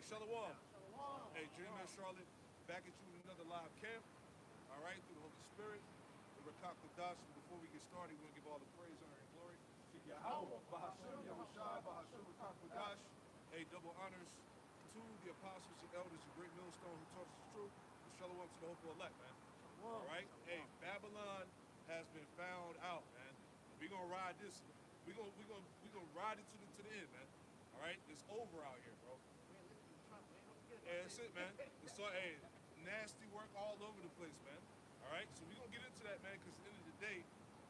Shalom. Hey, GMS Charlotte, back at you with another live camp. All right, through the Holy Spirit, the Rakak Dash. Before we get started, we're going to give all the praise, honor, and glory to Yahweh, Bahashem, Yahushai, Bahashem, Rakak Dash. Hey, double honors to the apostles and elders, the great millstone who taught us the truth. And shalom to the hopeful elect, man. All right, hey, Babylon has been found out, man. We're going to ride this. We're gonna ride it to the end, man. All right, it's over out here, bro. Yeah, that's it, man. It's all, hey, nasty work all over the place, man. All right, so we're going to get into that, man, because at the end of the day,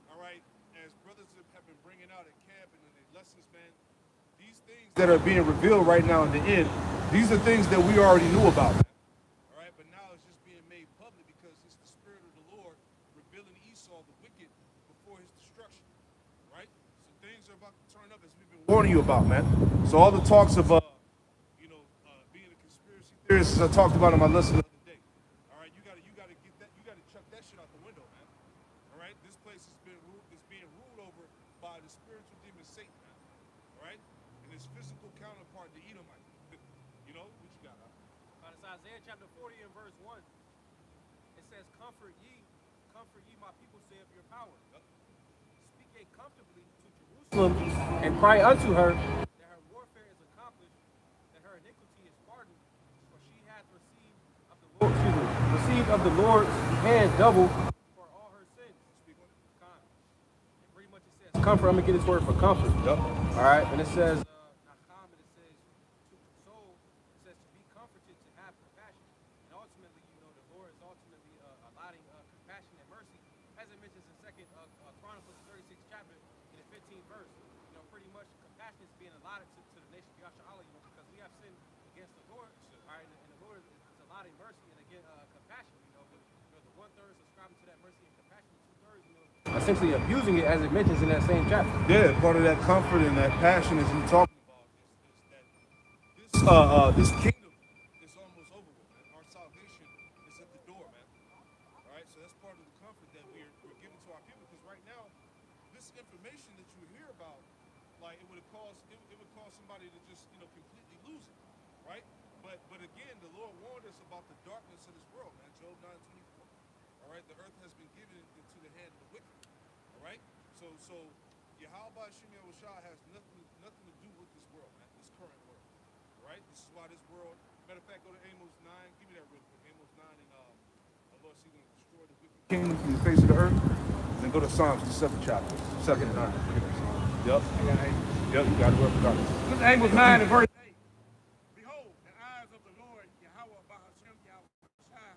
all right, as brothers have been bringing out at camp and in their lessons, man, these things that are being revealed right now in the end, these are things that we already knew about, man. All right, but now it's just being made public because it's the Spirit of the Lord revealing Esau, the wicked, before his destruction, right? So things are about to turn up as we've been warning you about, man. So all the talks of, being a conspiracy theorist, as I talked about in my lesson the other day. All right, you gotta get that, you gotta chuck that shit out the window, man. All right, this place is being ruled over by the spiritual demon Satan, man. All right, and his physical counterpart, the Edomite. You know what you got? Huh? It's Isaiah chapter 40 and verse 1. It says, comfort ye my people, say of your power. Yep. Speak ye comfortably to Jerusalem, and cry unto her that her warfare is accomplished, that her iniquity is pardoned, for she hath received of the Lord's hand double for all her sins. Speak on it. And pretty much it says comfort. I'm gonna get this word for comfort. Yep. All right, and it says Nacham, and it says to console. It says to be comforted, to have compassion, and ultimately, the Lord is ultimately allotting compassion and mercy, as it mentions in Second Chronicles 36th chapter in the 15th verse. Pretty much compassion is being allotted to the nation of Yasharallah, because we have sinned against the Lord. All right, and the Lord is allotting mercy and again compassion. The 1/3 subscribing to that mercy and compassion, the 2/3, essentially abusing it, as it mentions in that same chapter. Yeah, part of that comfort and that passion is you talking about is that this kingdom is almost over with, man. Our salvation is at the door, man. All right, so that's part of the comfort that we're giving to our people, because right now, this information that you hear about, like it would cause somebody to just completely lose it, right? But again, the Lord warned us about the darkness of this world, man. Job 9:24. All right, the earth has been given into the hand of the wicked. All right, so Yahweh Shem Yahushua has nothing to do with this world, man. This current world. All right, this is why this world. Matter of fact, go to Amos 9. Give me that real quick. Amos 9 and the Lord said He's going to destroy the wicked kingdom from the face of the earth. And then go to Psalms, the 7th chapter, 7 and 9. Yep. Yep, you got it. This is Amos 9 and verse 8. Behold, the eyes of the Lord, Yahweh Bahashem Yahushai,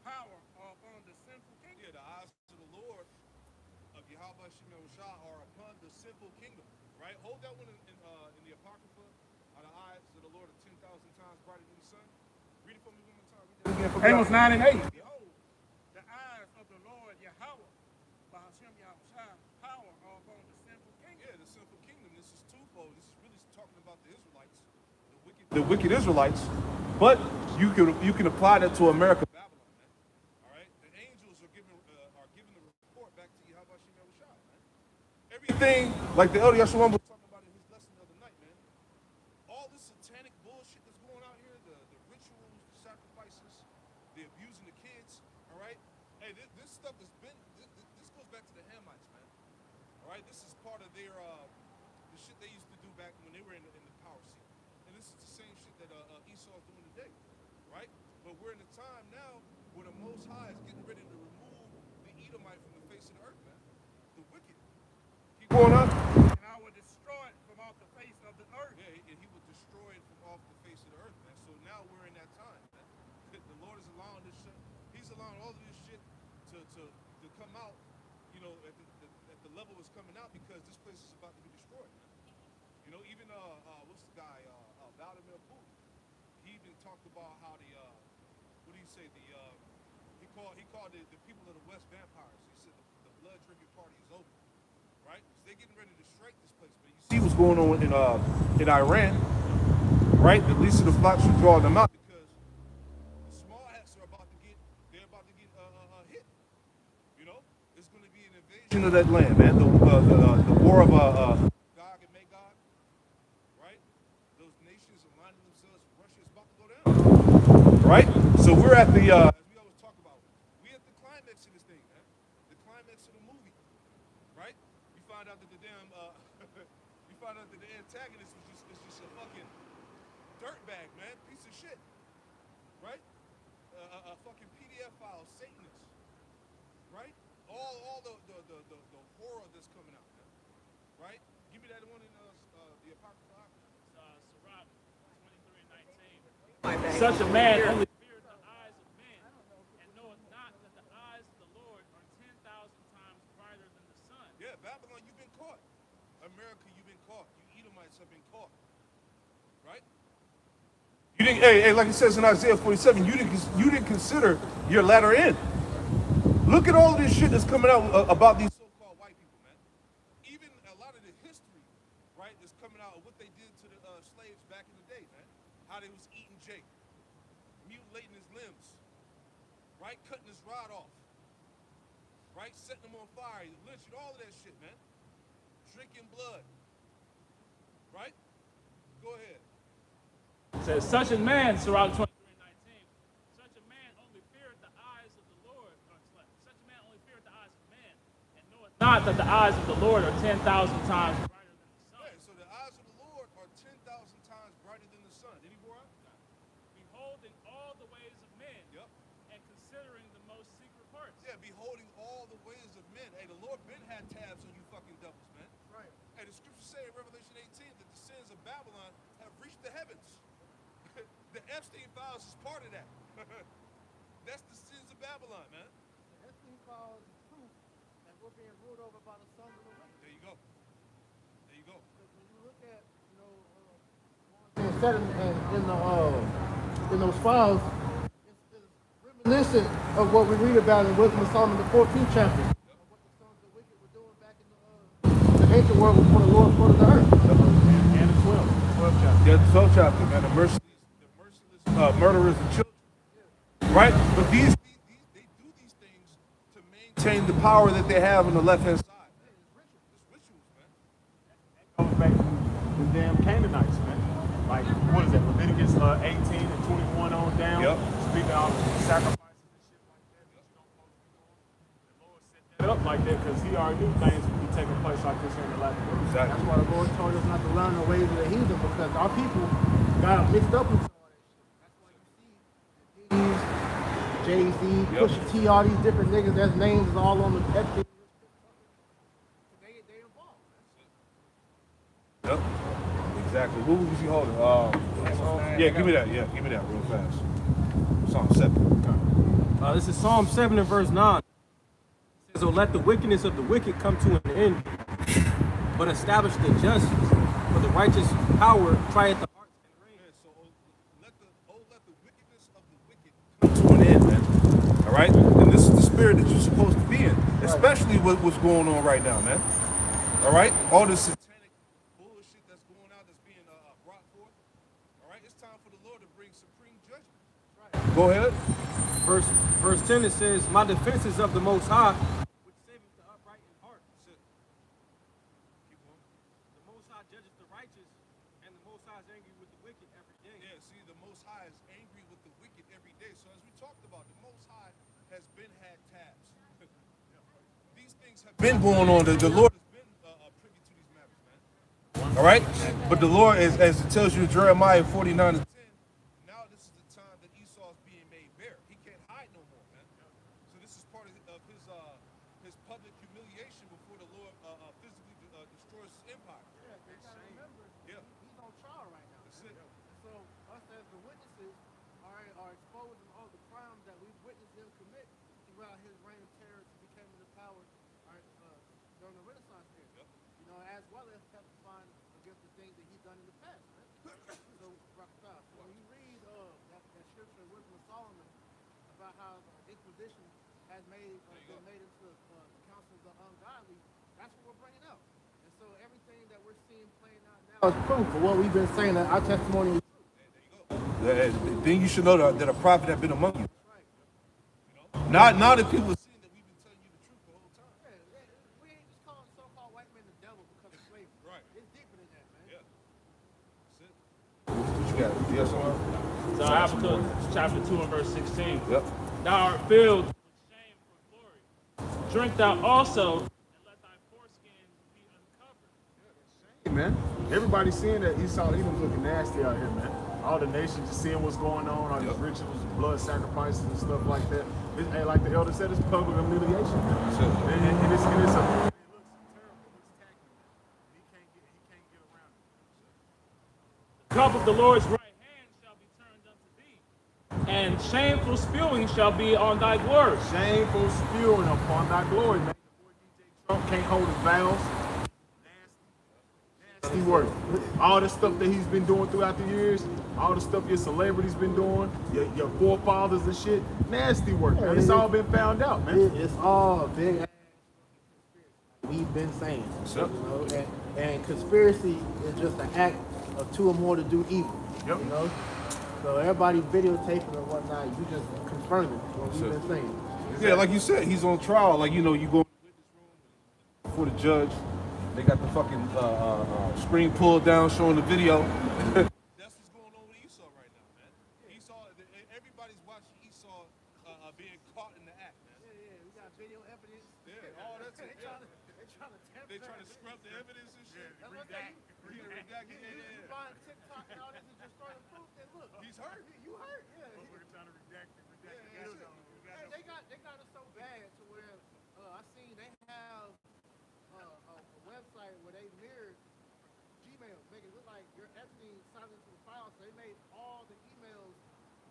power are upon the sinful kingdom. Yeah, the eyes of the Lord of Yahweh Shem Yahushua are upon the sinful kingdom. Right? Hold that one in the Apocrypha. Are the eyes of the Lord 10,000 times brighter than the sun? Read it for me one more time. Amos 9 and 8. Behold, the eyes of the Lord, Yahweh Bahashem Yahushai, power are upon the sinful kingdom. Yeah, the sinful kingdom. This is twofold. This is really talking about the Israelites, the wicked Israelites. But you can apply that to America, Babylon, man. All right, the angels are giving the report back to Yahweh Shem Yahushua, man. Everything, like the Elder Yeshua was talking about in his lesson the other night, man. All this satanic bullshit that's going out here, the rituals, the sacrifices, the abusing the kids. All right, hey, this stuff has been. This goes back to the Hamites, man. All right, this is part of their the shit they used to do back when they were in the power seat, and this is the same shit that Esau is doing today, right? But we're in a time now where the Most High is getting ready to remove the Edomite from the face of the earth, man. The wicked. Keep going on. And I will destroy it from off the face of the earth. Yeah, and He will destroy it from off the face of the earth, man. So now we're in that time, man. The Lord is allowing this shit. He's allowing all of this shit to come out, at the level it's coming out, because this place is about to be destroyed, man. Even what's the guy, Vladimir Putin? He even talked about how what do you say? He called the people of the West vampires. He said the blood drinking party is over, right? So they're getting ready to strike this place. But you see what's going on in Iran, right? The least of the flock should draw them out, because the small hats are about to get hit. It's going to be an invasion of that land, man. The war of Gog and Magog, right? Those nations aligning themselves. Russia's about to go down. Right? So we're at the, as we always talk about, we at the climax of this thing, man. The climax of the movie. Right? You find out that the damn, you find out that the antagonist is just a fucking dirtbag, man. Piece of shit. Right? A fucking PDF file, Satanist. Right? All the horror that's coming out, man. Right? Give me that one in the Apocrypha. Sirach 23:19. Such a man only fears the eyes of men, and knoweth not that the eyes of the Lord are 10,000 times brighter than the sun. Yeah, Babylon, you've been caught. America, you've been caught. You Edomites have been caught. Right? You didn't. Hey, like it says in Isaiah 47, you didn't consider your latter end. Look at all of this shit that's coming out about these so-called white people, man. Even a lot of the history, right, is coming out of what they did to the slaves back in the day, man. How they was eating Jake, mutilating his limbs, right, cutting his rod off, right, setting him on fire, lynching, all of that shit, man. Drinking blood, right? Go ahead. It says, such a man, Sirach 23:19, such a man only feareth the eyes of the Lord, such a man only feareth the eyes of man, and knoweth not that the eyes of the Lord are 10,000 times brighter than the sun. Yeah, so the eyes of the Lord are 10,000 times brighter than the sun. Any more? Beholding all the ways of men, Yep. and considering the most secret parts. Yeah, beholding all the ways of men. Hey, the Lord been had tabs on you fucking devils, man. Right. Hey, the scriptures say in Revelation 18 that the sins of Babylon have reached the heavens. The Epstein files is part of that. That's the sins of Babylon, man. The Epstein files is proof that we're being ruled over by the sons of the wicked. There you go. There you go. Because when you look at, being said in those files, it's reminiscent of what we read about in Wisdom of Solomon, the 14th chapter, of what the sons of the wicked were doing back in the ancient world before the Lord flooded the earth. And the 12th chapter. Yeah, the 12th chapter, man. The merciless murderers and children. Right? But they do these things to maintain the power that they have on the left-hand side. It's rituals, man. That goes back to the damn Canaanites, man. Like, what is that? Leviticus 18 and 21 on down. Yep. Speaking of sacrifices and shit like that. That you don't supposed to be doing. The Lord set that up like that because he already knew things would be taking place like this here in the last days. Exactly. That's why the Lord told us not to learn the ways of the heathen, because our people got mixed up with all that shit. That's why you see Jay-Z, Pusha T, all these different niggas, their names is all on the Epstein. They involved. Yep. Exactly. What was you holding? Yeah, give me that. Yeah, give me that real fast. Psalm 7. This is Psalm 7 and verse 9. It says, "Oh, let the wickedness of the wicked come to an end, but establish the justice, for the righteous power trieth the hearts and reins." Yeah, so let the wickedness of the wicked come to an end, man. All right? And this is the spirit that you're supposed to be in, especially with what's going on right now, man. All right? All this satanic bullshit that's going out, that's being brought forth. All right? It's time for the Lord to bring supreme judgment. Right. Go ahead. Verse 10, it says, "My defense is of the Most High, which saveth the upright in heart." That's it. Keep going. The Most High judges the righteous, and the Most High is angry with the wicked every day. Yeah, see, the Most High is angry with the wicked every day. So as we talked about, the Most High has been had tabs. These things have been going on. The Lord has been privy to these matters, man. All right? But the Lord, as it tells you in Jeremiah 49 and 10, now this is the time that Esau is being made bare. He can't hide no more, man. So this is part of his public humiliation before the Lord physically destroys his empire. Yeah, you gotta remember, Yeah. he's on trial right now. That's it. And so us as the witnesses are exposing all the crimes that we've witnessed him commit throughout his reign of terror since he came into power during the Renaissance era. Yep. You know, as well as testifying against the things that he's done in the past, man. So, when you read that scripture in Wisdom of Solomon about how the Inquisition has been made into the council of the ungodly, that's what we're bringing up. And so everything that we're seeing playing out now is proof of what we've been saying, that our testimony is true. Then you should know that a prophet has been among you. Right. Now that people are seeing that we've been telling you the truth the whole time. Yeah, we ain't just calling so-called white men the devil because of slavery. Right. It's deeper than that, man. Yeah. That's it. What you got? You got something else? So Habakkuk chapter 2 and verse 16. Yep. Thou art filled with shame for glory. Drink thou also, and let thy foreskin be uncovered. Man, everybody's seeing that Esau Edom's looking nasty out here, man. All the nations are seeing what's going on, all these rituals, blood sacrifices and stuff like that. And like the elder said, it's public humiliation. And it's a it looks terrible. It's tacky. He can't get around it. The cup of the Lord's right hand shall be turned unto thee, and shameful spewing shall be on thy glory. Shameful spewing upon thy glory, man. The boy DJ Trump can't hold his vows. Nasty work. All the stuff that he's been doing throughout the years, all the stuff your celebrities been doing, your forefathers and shit, nasty work. Man. It's all been found out, man. It's all big ass conspiracy. We've been saying. Yep. You know, and conspiracy is just an act of two or more to do evil. Yep. You know? So everybody videotaping or whatnot, you just confirming what we've been saying. Yeah, like you said, he's on trial. Like, you know, you go in the witness room before the judge. They got the fucking screen pulled down showing the video. That's what's going on with Esau right now, man. Esau, everybody's watching Esau being caught in the act, man. Yeah, we got video evidence. Yeah, all that's it. They trying to scrub the evidence and shit. Redact. Yeah. Find TikTok and all this is just trying to prove that look. He's hurt. You hurt, yeah. Motherfucker trying to redact it. Hey, they got it so bad to where I seen they have a website where they mirrored Gmail, make it look like you're Epstein signed into the file. So they made all the emails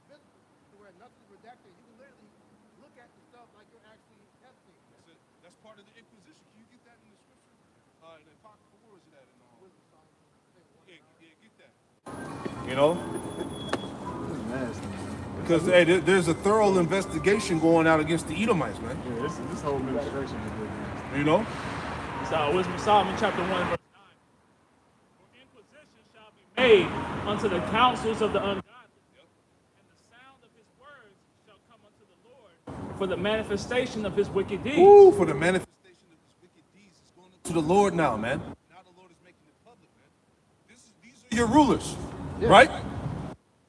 visible to where nothing's redacted. You can literally look at the stuff like you're actually Epstein. That's it. That's part of the Inquisition. Can you get that in the scripture? In the Apocrypha, where is it at? Yeah, get that. You know? Because hey, there's a thorough investigation going out against the Edomites, man. Yeah, this whole administration is good, man. You know? So Wisdom of Solomon chapter 1 verse 9. For inquisition shall be made unto the counsels of the ungodly, and the sound of his words shall come unto the Lord for the manifestation of his wicked deeds. Ooh, for the manifestation of his wicked deeds is going to the Lord now, man. Now the Lord is making it public, man. These are your rulers, right?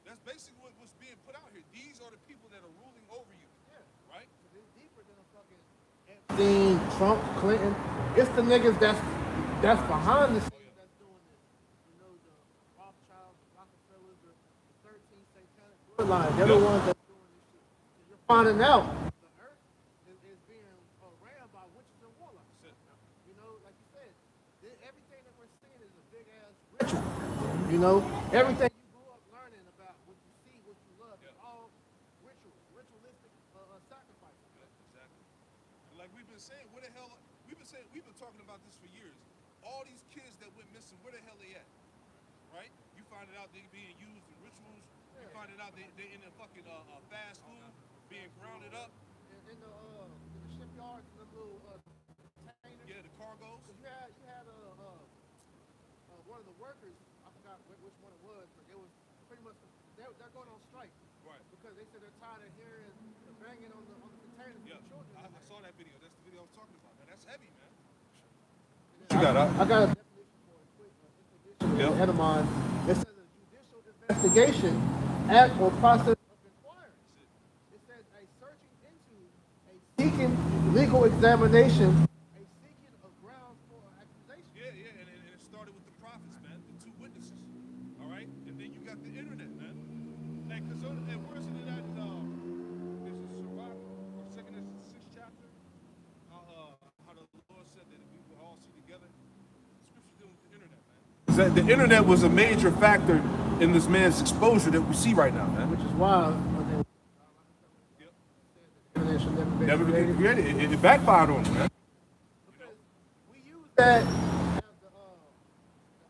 That's basically what's being put out here. These are the people that are ruling over you, right? It's deeper than a fucking Epstein, Trump, Clinton. It's the niggas that's behind the scenes that's doing this. You know, the Rothschilds, the Rockefellers, the 13 satanic bloodlines. They're the ones that's doing this shit. You're finding out the earth is being ran by witches and warlocks. You know, like you said, everything that we're seeing is a big ass ritual. You know, everything you grew up learning about, what you see, what you love, it's all ritualistic sacrifices. Exactly. Like we've been saying, where the hell? We've been talking about this for years. All these kids that went missing, where the hell they at? Right? You find it out they being used in rituals. You find it out they in a fucking fast food, being grounded up. In the shipyards, the little containers. Yeah, the cargoes. You had one of the workers, I forgot which one it was, but it was pretty much they're going on strike. Right. Because they said they're tired of hearing the banging on the containers Yeah, with children. I saw that video. That's the video I was talking about, man. That's heavy, man. You got I got a definition for it quick. Ahead of mine. It says a judicial investigation, act or process of inquiry. It says a searching into, a seeking legal examination, a seeking of grounds for accusation. Yeah, and it started with the prophets, man, the two witnesses. All right, and then you got the internet, man. Hey, and where's it at? Is it Sirach or second is the 6th chapter? How the Lord said that if we would all see together. Scripture dealing with the internet, man. The internet was a major factor in this man's exposure that we see right now, man. Which is why the internet should never been created. It backfired on him, man. Because we use that as the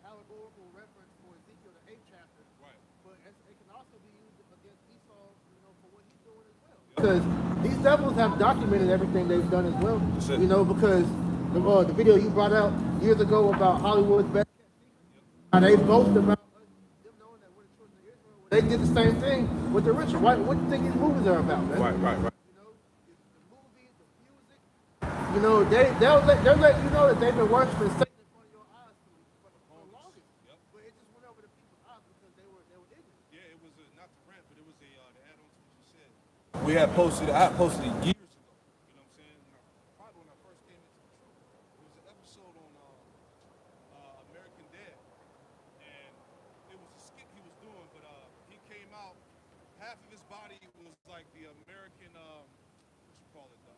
allegorical reference for Ezekiel, the 8th chapter. Right. But it can also be used against Esau, you know, for what he's doing as well. Because these devils have documented everything they've done as well. You know, because the video you brought out years ago about Hollywood's best kept secret, how they boast about them knowing that we're the children of Israel. They did the same thing with the ritual. What do you think these movies are about, man? Right. You know, the movies, the music. You know, they'll let you know that they've been worshiping Satan in front of your eyes for the longest. But it just went over the people's eyes because they were ignorant. Yeah, it was not to rant, but was a to add on to what you said. I had posted it years ago. You know what I'm saying? Probably when I first came into the truth. It was an episode on American Dad, and it was a skit he was doing, but he came out. Half of his body was like the American, what you call it, the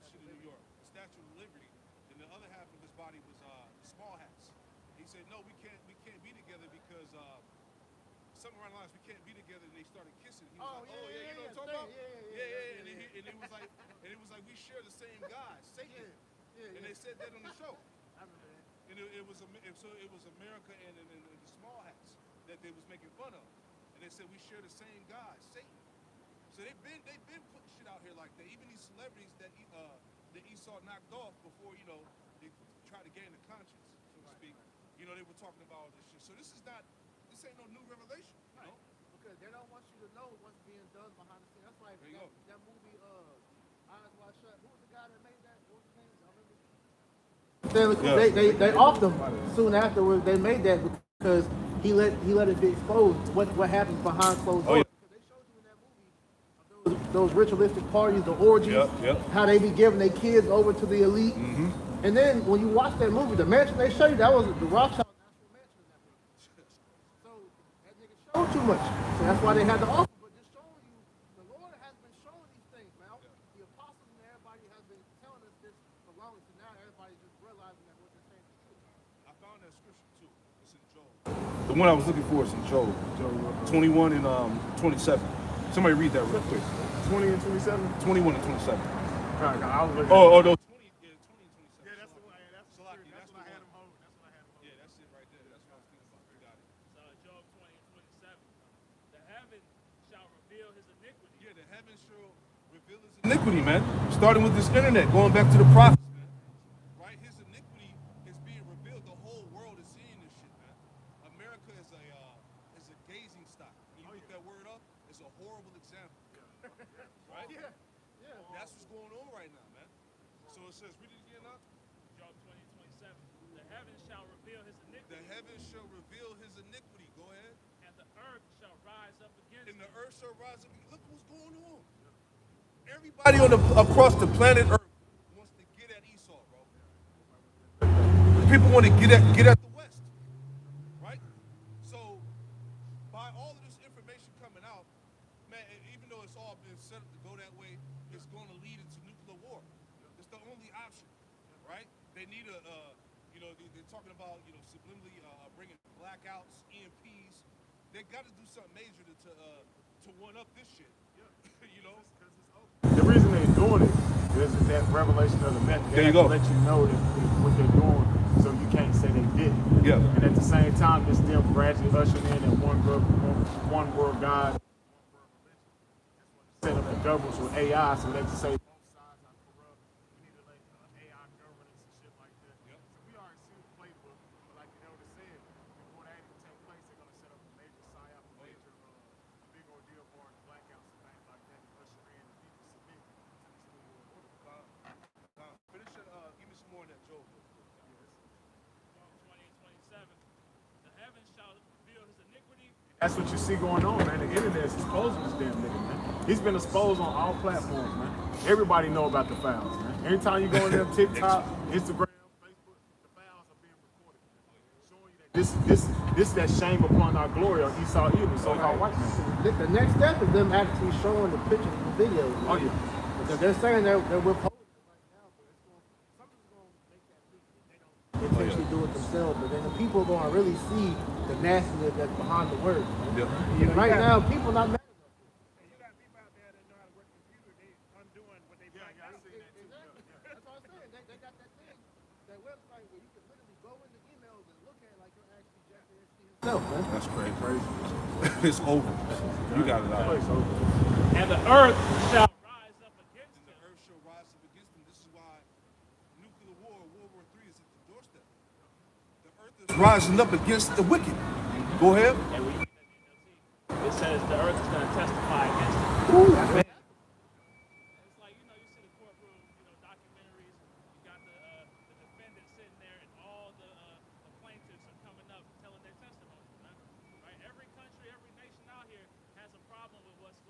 shit in New York, the Statue of Liberty, and the other half of his body was the small hats. He said, "No, we can't be together because something around the lines, we can't be together." And they started kissing. He was like, "Oh yeah, you know what I'm talking about? Yeah." And it was like we share the same God, Satan. And they said that on the show. I remember that. And it was America and the small hats that they was making fun of. And they said we share the same God, Satan. So they've been putting shit out here like that. Even these celebrities that Esau knocked off before, you know, they tried to gain the conscience, so to speak. You know, they were talking about all this shit. So this ain't no new revelation, you know? Because they don't want you to know what's being done behind the scenes. That's like that movie, Eyes Wide Shut. Who was the guy that made that? What was his name? Y'all remember? They offed him soon afterwards. They made that because he let it be exposed what happens behind closed doors. Because they showed you in that movie those ritualistic parties, the orgies, how they be giving their kids over to the elite. And then when you watch that movie, the mansion they show you, that was the Rothschild actual mansion in that movie. So that nigga showed too much. So that's why they had the offer. But just showing you, the Lord has been showing these things, man. The apostles and everybody has been telling us this for long. So now everybody's just realizing that what they're saying is true. I found that scripture too. It's in Job. The one I was looking for is in Job 21 and 27. Somebody read that real quick. 20 and 27? 21 and 27. I was looking no. 20 and 27. Yeah, that's the one. That's what I had him hold. That's what I had him hold. Yeah, that's it right there. That's what I was thinking about. You got it. So Job 20 and 27. The heaven shall reveal his iniquity. Yeah, the heavens shall reveal his iniquity, man. Starting with this internet, going back to the prophets, man. Right? His iniquity is being revealed. The whole world is seeing this shit, man. America is a gazing stock. When you look that word up, it's a horrible example. Right? Yeah. That's what's going on right now, man. So it says, read it again now. Job 20 and 27. The heaven shall reveal his iniquity. The heavens shall reveal his iniquity. Go ahead. And the earth shall rise up against And him. the earth shall rise up. Look what's going on. Everybody across the planet Earth wants to get at Esau, bro. People want to get at the West, right? So by all of this information coming out, man, even though it's all been set up to go that way, it's going to lead into nuclear war. It's the only option, right? They need they're talking about, subliminally bringing blackouts, EMPs. They got to do something major to one up this shit. You know. The reason they're doing it is that revelation of the method. There you go. To let you know that what they're doing, so you can't say they didn't. Yeah. And at the same time, it's them gradually ushering in that one world God, set up the governments with AI, so they can say both sides are corrupt. We need to let AI governance and shit like that. So we already see the playbook, but like the elder said, before that even take place, they're gonna set up a major psyop, a major big ordeal for blackouts and things like that, to usher in the people submit to this new world order. Finish it. Give me some more of that Job. Job 20 and 27. The heaven shall reveal his iniquity. That's what you see going on, man. The internet's exposing this damn nigga, man. He's been exposed on all platforms, man. Everybody know about the files, man. Anytime you go in there, TikTok, Instagram, Facebook, the files are being recorded, showing you that this that shame upon our glory of Esau Edom, so-called white man. The next step is them actually showing the pictures and the videos. Oh yeah. Because they're saying they're withholding it right now, but something's going to make that leak if they don't intentionally do it themselves. But then the people are going to really see the nastiness that's behind the words. Yeah. Right now, people not mad enough. You got people out there that know how to work the computer. They undoing what they blacked out. Exactly. That's what I'm saying. They got that thing, that website where you can literally go into emails and look at it like you're actually Jeffrey himself, man. That's crazy. It's over. You got it out. And the earth shall rise up against And the him. earth shall rise up against them. This is why nuclear war, World War III, is at the doorstep. The earth is rising up against the wicked. Go ahead. And we read that in NLT. It says the earth is going to testify against him. It's like, you see the courtroom, documentaries. You got the defendant sitting there, and all the plaintiffs are coming up telling their testimony. Right? Every country, every nation out here has a problem with what's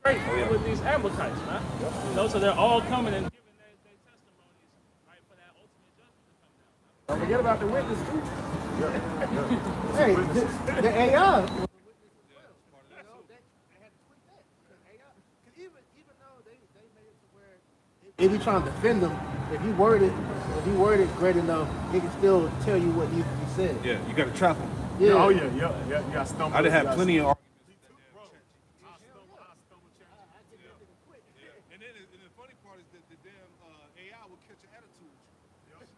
great with these Amalekites, man. You know, so they're all coming and giving their testimonies, right, for that ultimate judgment to come down. Man. Don't forget about the witness too. Hey, the AI was a witness as well. You know, they had to tweak that. Because AI, because even though they made it to where if you trying to defend them, if you word it great enough, it can still tell you what needs to be said. Yeah, you got to trap them. Yeah. Oh yeah. You got stumbled. I done had plenty of arguments. And then the funny part is that the damn AI will catch an attitude.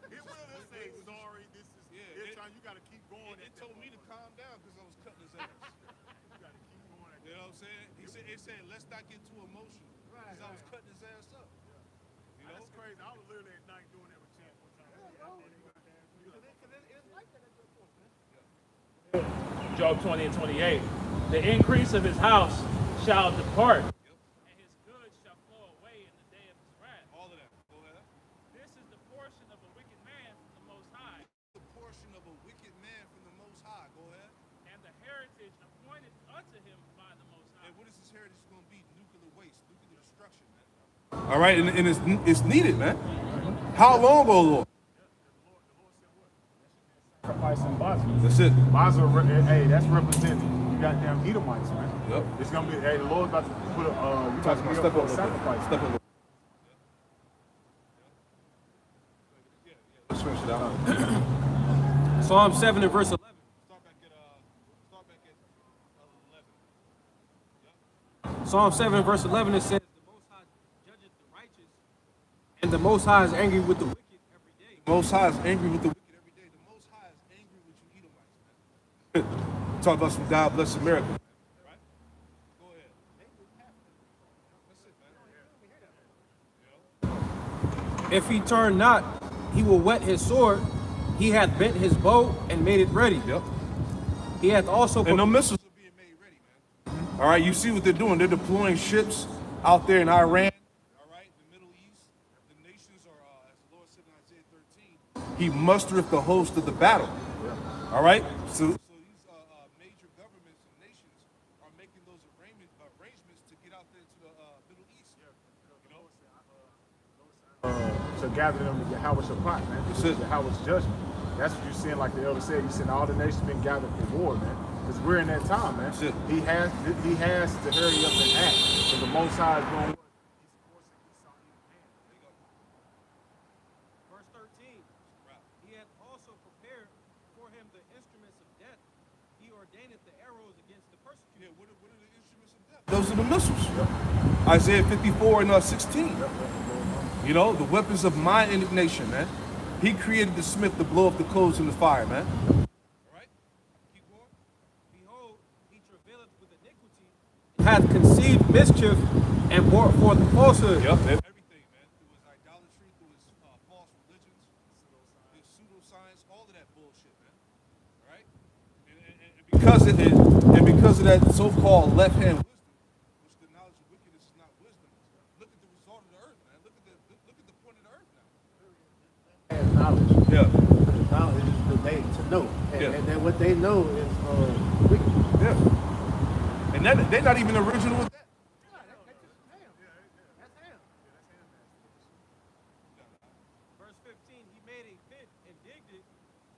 It will say sorry. This is you got to keep going. It told me to calm down because I was cutting his ass. You got to keep going. You know what I'm saying? It said let's not get too emotional because I was cutting his ass up. You know? That's crazy. I was literally at night doing that with Chad one time. Job 20 and 28. The increase of his house shall depart, and his goods shall flow away in the day of his wrath. All of that. Go ahead. This is the portion of a wicked man from the Most High, The portion of a wicked man from the Most High. Go ahead. and the heritage appointed unto him by the Most High. And what is his heritage going to be? Nuclear waste, nuclear destruction, man. All right, and it's needed, man. How long, oh Lord? Sacrificing Basra. That's it. Basra, hey, that's representing you goddamn Edomites, man. Yep. It's gonna be, hey, the Lord's about to put a, you about to Step be up up a for a little bit. sacrifice. Step up a little bit. Let's finish it out. Psalm 7 and verse 11. Start back at 11. Psalm 7 and verse 11, it says, the Most High judgeth the righteous, and the Most High is angry with the wicked every day. The Most High is angry with the wicked every day. The Most High is angry with you Edomites, man. Talk about some God bless America. Right? Go ahead. That's it, man. If he turn not, he will whet his sword. He hath bent his bow and made it ready. Yep. He hath also And the missiles are being made ready, man. All right, you see what they're doing. They're deploying ships out there in Iran. All right, the Middle East. The nations are, as the Lord said in Isaiah 13, he mustereth the host of the battle. All right? So these major governments and nations are making those arrangements to get out there to the Middle East. You know? To gather them to Yahweh's Shabbat, man. That's it. Yahweh's judgment. That's what you're seeing, like the elder said. You're seeing all the nations been gathered for war, man. Because we're in that time, man. That's it. He has to hurry up and act. Because the Most High is going. Verse 13. He hath also prepared for him the instruments of death. He ordaineth the arrows against the persecuted. Yeah, what are the instruments of death? Those are the missiles. Isaiah 54 and 16. You know, the weapons of my indignation, man. He created the smith to blow up the coals in the fire, man. All right? Keep going. Behold, he travaileth with iniquity, hath conceived mischief, and brought forth falsehood. Yep. Everything, man. It was idolatry, it was false religions, it was pseudoscience, all of that bullshit, man. All right? And because of that so-called left-hand wisdom, which the knowledge of wickedness is not wisdom, look at the result of the earth, man. Look at the point of the earth now. Has knowledge. Yeah. Knowledge is the they to know. Yeah. And then what they know is wicked. Yeah. And they're not even original with that. Verse 15, he made a pit and digged it,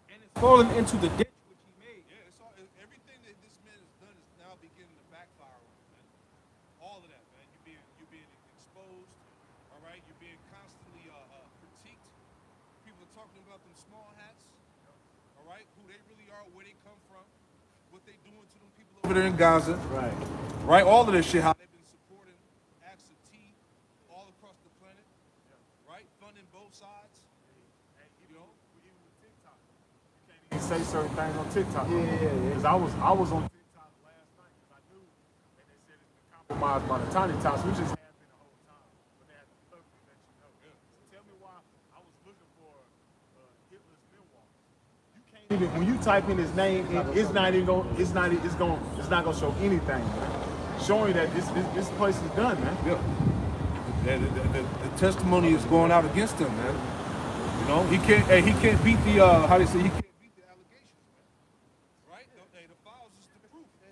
and is fallen into the ditch which he made. Yeah, it's all, everything that this man has done is now beginning to backfire on him, man. All of that, man. You're being exposed, all right? You're being constantly critiqued. People are talking about them small hats, all right? Who they really are, where they come from, what they doing to them people over there in Gaza. Right. Right? All of this shit, how they've been supporting acts of tea all across the planet, right? Funding both sides. You know? You say certain things on TikTok. Yeah. Because I was on TikTok last night because I knew that they said it's been compromised by the tiny tots, which has happened the whole time. But they had to publicly let you know. So tell me why I was looking for Hitler's memoir. You can't even when you type in his name, it's not gonna show anything, man. Showing that this place is done, man. Yeah. The testimony is going out against him, man. You know, he can't beat the how they say he can't beat the allegations, man. Right? The files is the proof. And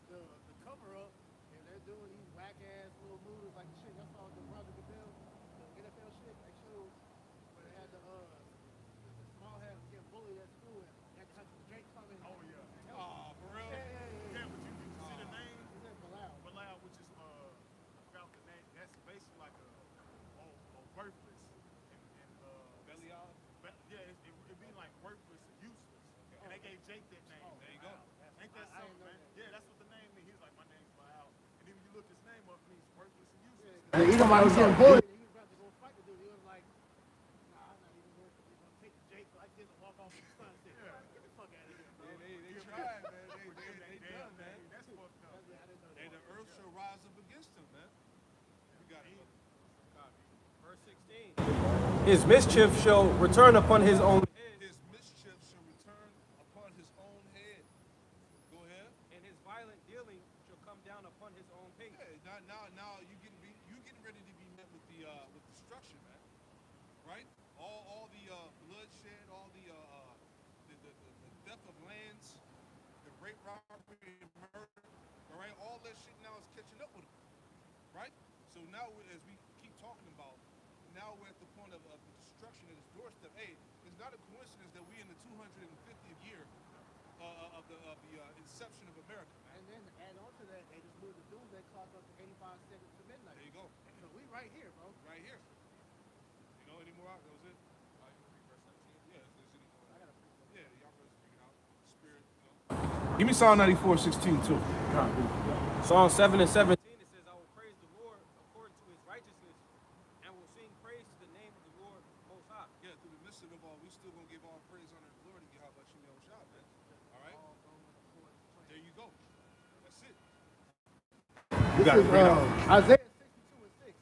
so the cover up, and doing these whack ass little moves like shit. That's all the Roger Goodell, the NFL shit. They showed where they had the small hat get bullied at school and that touched the Jake coming. Oh yeah. Oh, for real? Yeah, but you see the name? He said Bilal. Bilal, which is I forgot the name. That's basically like a worthless and Belly out? yeah, it be like worthless and useless. Okay. And they gave Jake that name. Oh, there you go. Ain't that something, man? Yeah, that's what the name means. He was like, my name's Bilal. And then when you look his name up, it means worthless and useless. Yeah, Edomite was getting bullied. He was about to go fight the dude. He was like, nah, I'm not even worth it. He's gonna take the Jake like this and walk off with the sunset. Get the fuck out of here, bro. They tried, man. They done, man. That's fucked up. I didn't know And that. the earth shall rise up against them, man. You got it, brother. Verse 16. His mischief shall return upon his own head, His mischief shall return upon his own head. Go ahead. and his violent dealing shall come down upon his own pate. Yeah, now you getting ready to be met with destruction, man. Right? All the bloodshed, all the death of lands, the rape, robbery, and murder. All right, all that shit now is catching up with them. Right? So now, as we keep talking about, now we're at the point of the destruction at his doorstep. Hey, it's not a coincidence that we're in the 250th year of the inception of America, man. And then to add on to that, they just moved the doomsday clock up to 85 seconds to midnight. There you go. So we right here, bro. Right here. You know any more out? That was it? Yeah, if there's any more. I got a free one. Yeah, y'all brothers bring it out. Spirit, you know. Give me Psalm 94:16 too. Psalm 7 and 17, it says, I will praise the Lord according to his righteousness, and will sing praise to the name of the Lord Most High. Yeah, through the midst of it all, we still gonna give all praise, honor, and glory to Yahweh Shem Yahushua, man. All right. There you go. That's it. This is Isaiah 62 and 6.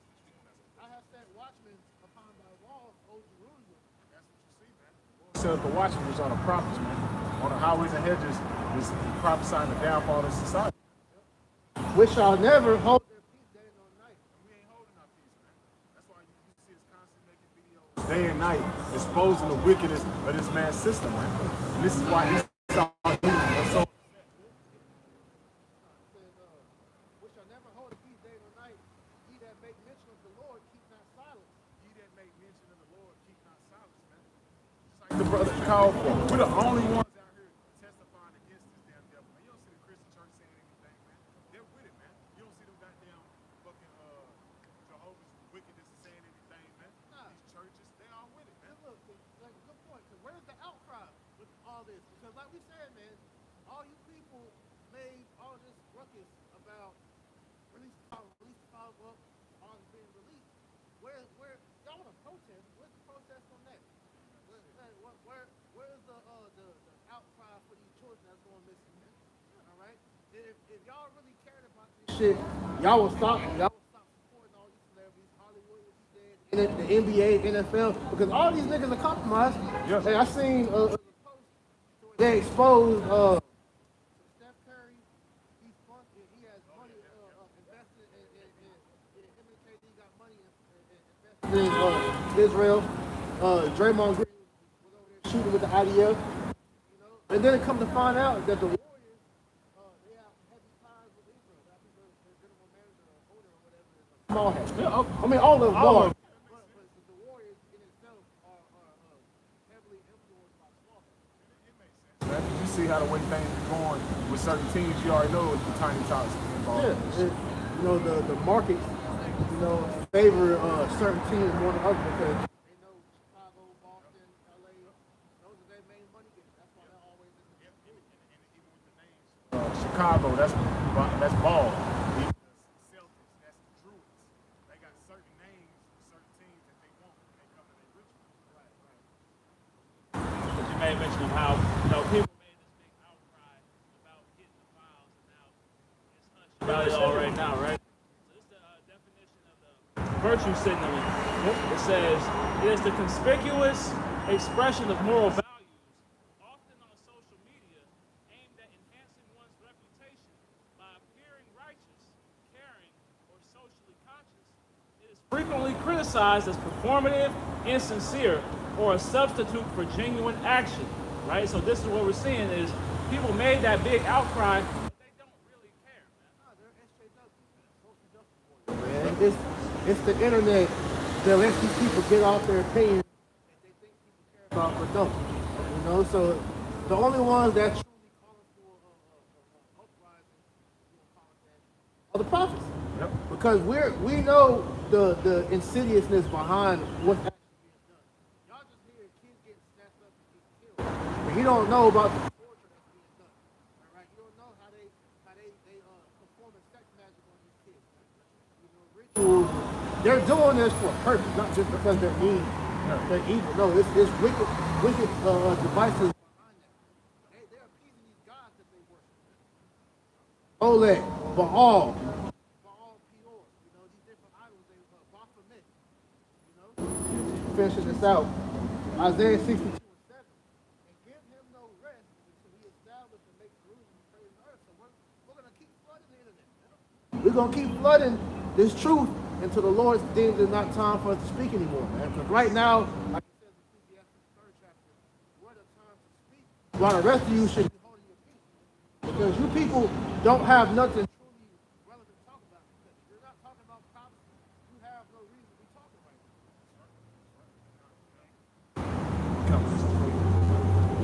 I have set watchmen upon thy walls, O Jerusalem. That's what you see, man. Set up the watchers on the prophets, man. On the highways and hedges, is prophesying the downfall of society. Which shall never hold their peace day nor night. We ain't holding our peace, man. That's why you see us constantly making videos day and night, exposing the wickedness of this man's system, man. And this is why he's so Which shall never hold a peace day nor night. He that make mention of the Lord, keep not silence. He that make mention of the Lord, keep not silence, man. Just like the brother called for. We're the only ones out here testifying against this damn devil, man. You don't see the Christian church saying anything, man. They're with it, man. You don't see them goddamn fucking Jehovah's wickedness saying anything, man. Nah. These churches, they all with it, man. And look, like a good point. Cause where's the outcry with all this? Because like we said, man, all you people made all this ruckus about release the file up, all is being released. Where y'all want to protest? Where's the protest on that? Where's the outcry for these children that's going missing, man? All right. If y'all really cared about this shit, y'all will stop. Y'all will stop supporting all these celebrities, Hollywood, what he did, the NBA, NFL, because all these niggas are compromised. Yeah. Hey, I seen a post they exposed Steph Curry. He's funded. He has money invested in him and KD got money invested in Israel. Draymond Green was over there shooting with the IDF. You know, and then it come to find out that the Warriors they have heavy ties with Israel. I think the general manager or owner or whatever is a small hat. Yeah, I mean all of them. But the Warriors in itself are heavily influenced by small hats. Man, you see how the way things are going with certain teams, you already know the tiny tots involved. Yeah, you know the markets, you know, favor certain teams more than others because they know Chicago, Boston, LA, those are their main money getters. That's why they're always in the And even with the names, Chicago, that's ball. Even the Celtics, that's the Druids. They got certain names for certain teams that they want when they come to their rituals. right. But you made mention of how, people made this big outcry about getting the files, and now it's hushed about it all right now, right? So this is the definition of the virtue signaling. It says, it is the conspicuous expression of moral values, often on social media, aimed at enhancing one's reputation by appearing righteous, caring, or socially conscious. It is frequently criticized as performative, insincere, or a substitute for genuine action, right? So this is what we're seeing is people made that big outcry, but they don't really care, man. No, they're SJW. it's the internet that lets these people get off their opinions that they think people care about, but don't. You know, so the only ones that truly calling for uprising, you know, call it that, are the prophets. Yep. Because we know the insidiousness behind what's actually being done. Y'all just hear kids getting snatched up and getting killed, but you don't know about the torture that's being done. All right, you don't know how they performing sex magic on these kids. You know, rituals. They're doing this for a purpose, not just because they're mean, they're evil. No, it's wicked devices behind that. They're appeasing these gods that they worship. Oleg, Baal, Peor, you know, these different idols, they Baphomet, you know. Finishing this out, Isaiah 62 and 7. And give him no rest until he establish and make Jerusalem praise the earth. So we're going to keep flooding the internet. We're going to keep flooding this truth until the Lord deems it's not time for us to speak anymore, man. Because right now, like it says in Ecclesiastes 3rd chapter, we're the time to speak, while the rest of you should be holding your peace. Because you people don't have nothing truly relevant to talk about. Because if you're not talking about prophecy, you have no reason to be talking right now.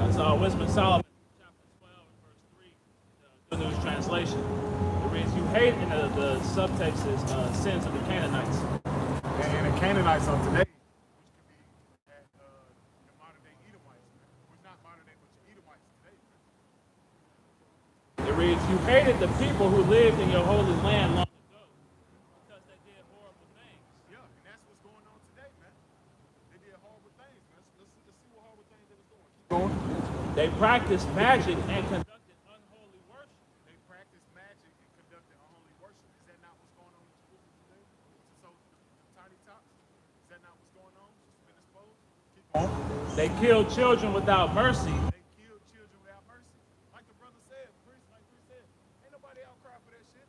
That's Wisdom of Solomon, chapter 12 and verse 3, the Good News Translation. It reads, you hate, and the subtext is sins of the Canaanites. And the Canaanites of today, which could be at the modern day Edomites, man. Which not modern day, but your Edomites today, man. It reads, you hated the people who lived in your holy land long ago because they did horrible things. Yeah, and that's what's going on today, man. They did horrible things, man. Let's see what horrible things they was doing. Keep going. They practiced magic and conducted unholy worship. They practiced magic and conducted unholy worship. Is that not what's going on in Jerusalem today? So the tiny tots, is that not what's going on? It's been exposed. Keep going. They killed children without mercy. They killed children without mercy. Like the brother said, Priest said, ain't nobody outcry for that shit.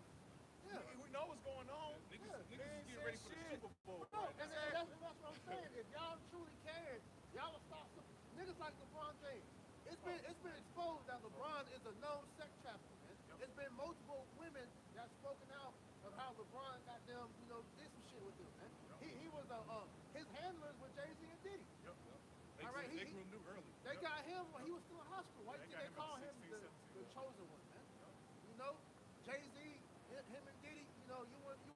Yeah. We know what's going on. Niggas get ready for the Super Bowl. No, and that's what I'm saying. If y'all truly cared, y'all would stop some niggas like LeBron James. It's been exposed that LeBron is a known sex trafficker, man. It's been multiple women that's spoken out of how LeBron got them, you know, did some shit with them, man. He was his handlers were Jay-Z and Diddy. All right, They grew early. They got him when he was still in hospital. Why do you think they call him the chosen one, man? You know, Jay-Z, him and Diddy, you know, you